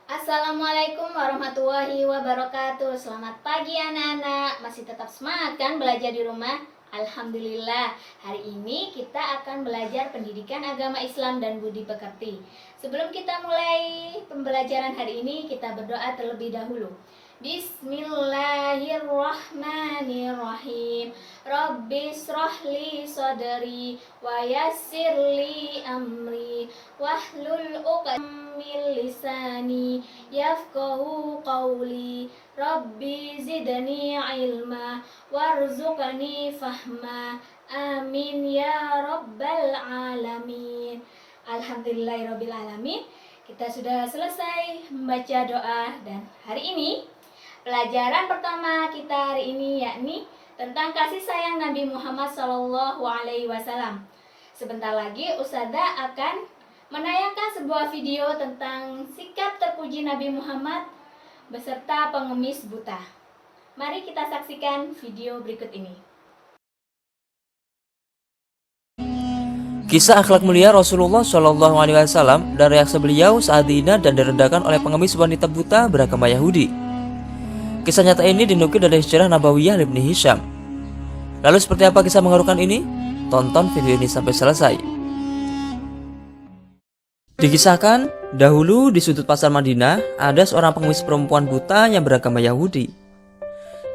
Assalamualaikum warahmatullahi wabarakatuh. Selamat pagi anak-anak. Masih tetap semangat kan belajar di rumah? Alhamdulillah. Hari ini kita akan belajar pendidikan agama Islam dan budi pekerti. Sebelum kita mulai pembelajaran hari ini, kita berdoa terlebih dahulu. Bismillahirrahmanirrahim. Rabbi shrahli sadri wa yassirli amri wahlul 'uqdatam min lisani yafqahu qawli. Rabbi zidni ilma warzuqni fahma. Amin ya rabbal alamin. Alhamdulillahirabbil alamin. Kita sudah selesai membaca doa dan hari ini pelajaran pertama kita hari ini yakni tentang kasih sayang Nabi Muhammad SAW. Sebentar lagi Ustazah akan menayangkan sebuah video tentang sikap terpuji Nabi Muhammad beserta pengemis buta. Mari kita saksikan video berikut ini. Kisah akhlak mulia Rasulullah SAW dan reaksi beliau saat dihina dan direndahkan oleh pengemis wanita buta beragama Yahudi. Kisah nyata ini dinukil dari sejarah Nabawiyah Ibnu Hisham. Lalu seperti apa kisah mengharukan ini? Tonton video ini sampai selesai. Dikisahkan, dahulu di sudut pasar Madinah ada seorang pengemis perempuan buta yang beragama Yahudi.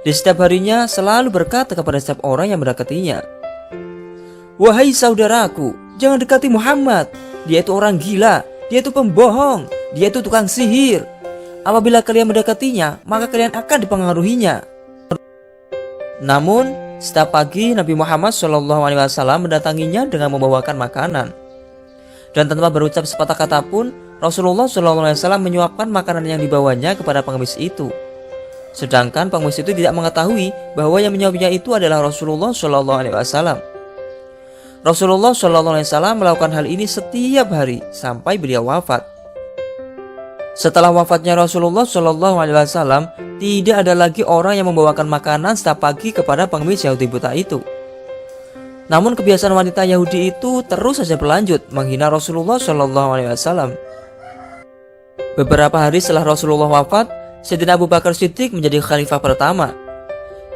Di setiap harinya selalu berkata kepada setiap orang yang mendekatinya, "Wahai saudaraku, jangan dekati Muhammad. Dia itu orang gila, dia itu pembohong, dia itu tukang sihir. Apabila kalian mendekatinya, maka kalian akan dipengaruhinya." Namun, setiap pagi Nabi Muhammad SAW mendatanginya dengan membawakan makanan. Dan tanpa berucap sepatah kata pun, Rasulullah SAW menyuapkan makanan yang dibawanya kepada pengemis itu. Sedangkan pengemis itu tidak mengetahui bahwa yang menyuapnya itu adalah Rasulullah SAW. Rasulullah SAW melakukan hal ini setiap hari sampai beliau wafat. Setelah wafatnya Rasulullah SAW, tidak ada lagi orang yang membawakan makanan setiap pagi kepada pengemis Yahudi buta itu. Namun kebiasaan wanita Yahudi itu terus saja berlanjut menghina Rasulullah SAW. Beberapa hari setelah Rasulullah wafat, Sayyidina Abu Bakar Siddiq menjadi khalifah pertama.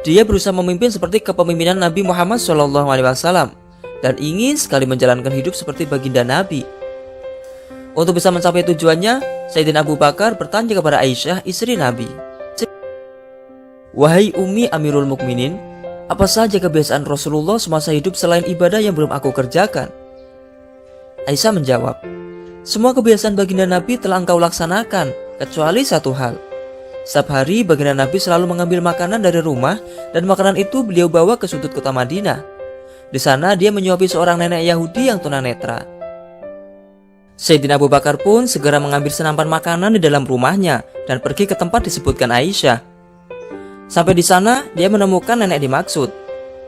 Dia berusaha memimpin seperti kepemimpinan Nabi Muhammad SAW dan ingin sekali menjalankan hidup seperti baginda Nabi. Untuk bisa mencapai tujuannya, Sayyidina Abu Bakar bertanya kepada Aisyah, istri Nabi, "Wahai Ummi Amirul Mukminin, apa saja kebiasaan Rasulullah semasa hidup selain ibadah yang belum aku kerjakan?" Aisyah menjawab, "Semua kebiasaan baginda Nabi telah engkau laksanakan, kecuali satu hal. Setiap hari baginda Nabi selalu mengambil makanan dari rumah dan makanan itu beliau bawa ke sudut kota Madinah. Di sana dia menyuapi seorang nenek Yahudi yang tunanetra." Sayyidina Abu Bakar pun segera mengambil senapan makanan di dalam rumahnya dan pergi ke tempat disebutkan Aisyah. Sampai di sana dia menemukan nenek dimaksud.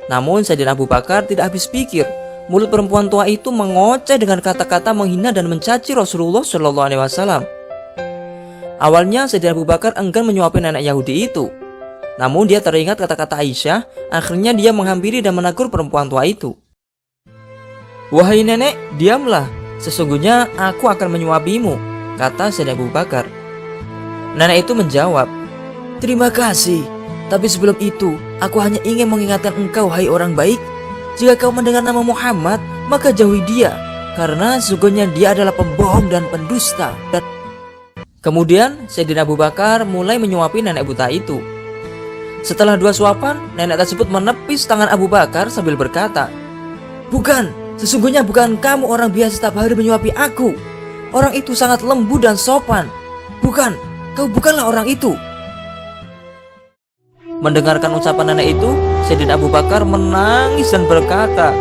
Namun Sayyidina Abu Bakar tidak habis pikir. Mulut perempuan tua itu mengoceh dengan kata-kata menghina dan mencaci Rasulullah SAW. Awalnya Sayyidina Abu Bakar enggan menyuapi nenek Yahudi itu. Namun dia teringat kata-kata Aisyah. Akhirnya dia menghampiri dan menegur perempuan tua itu. "Wahai nenek, diamlah. Sesungguhnya aku akan menyuapimu," kata Sayyidina Abu Bakar. Nenek itu menjawab, "Terima kasih, tapi sebelum itu aku hanya ingin mengingatkan engkau, hai orang baik. Jika kau mendengar nama Muhammad, maka jauhi dia, karena sesungguhnya dia adalah pembohong dan pendusta." Kemudian Sayyidina Abu Bakar mulai menyuapi nenek buta itu. Setelah 2 suapan, nenek tersebut menepis tangan Abu Bakar sambil berkata, "Bukan, sesungguhnya bukan kamu orang biasa setiap hari menyuapi aku. Orang itu sangat lembut dan sopan. Bukan, kau bukanlah orang itu." Mendengarkan ucapan nenek itu, Sayyidina Abu Bakar menangis dan berkata,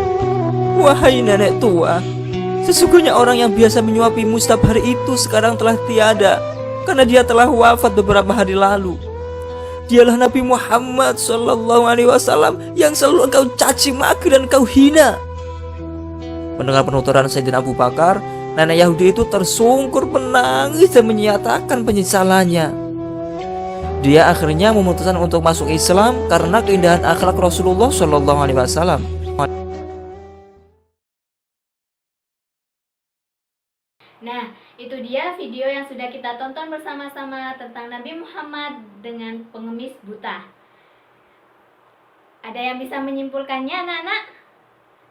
"Wahai nenek tua, sesungguhnya orang yang biasa menyuapimu setiap hari itu sekarang telah tiada, karena dia telah wafat beberapa hari lalu. Dialah Nabi Muhammad SAW yang selalu engkau caci maki dan engkau hina." Mendengar penuturan Sayyidina Abu Bakar, nenek Yahudi itu tersungkur menangis dan menyatakan penyesalannya. Dia akhirnya memutuskan untuk masuk Islam karena keindahan akhlak Rasulullah SAW. Nah, itu dia video yang sudah kita tonton bersama-sama tentang Nabi Muhammad dengan pengemis buta. Ada yang bisa menyimpulkannya, anak-anak?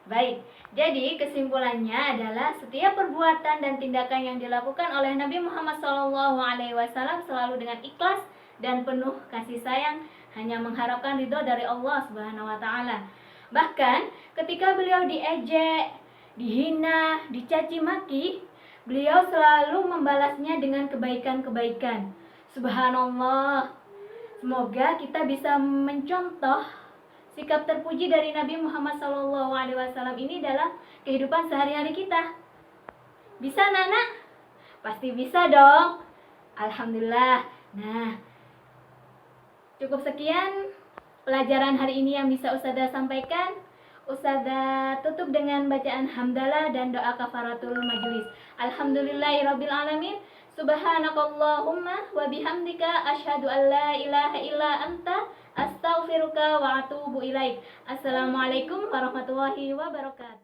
Baik, jadi kesimpulannya adalah setiap perbuatan dan tindakan yang dilakukan oleh Nabi Muhammad SAW selalu dengan ikhlas dan penuh kasih sayang, hanya mengharapkan ridho dari Allah Subhanahu wa Ta'ala. Bahkan ketika beliau diejek, dihina, dicaci maki, beliau selalu membalasnya dengan kebaikan-kebaikan. Subhanallah. Semoga kita bisa mencontoh sikap terpuji dari Nabi Muhammad SAW ini dalam kehidupan sehari-hari kita. Bisa, Nana? Pasti bisa dong. Alhamdulillah. Nah, cukup sekian pelajaran hari ini yang bisa Ustazah sampaikan. Ustazah tutup dengan bacaan hamdalah dan doa kafaratul majelis. Alhamdulillahirabbil alamin. Subhanakallahumma wa bihamdika asyhadu an la ilaha illa anta astaghfiruka wa atubu ilaik. Assalamualaikum warahmatullahi wabarakatuh.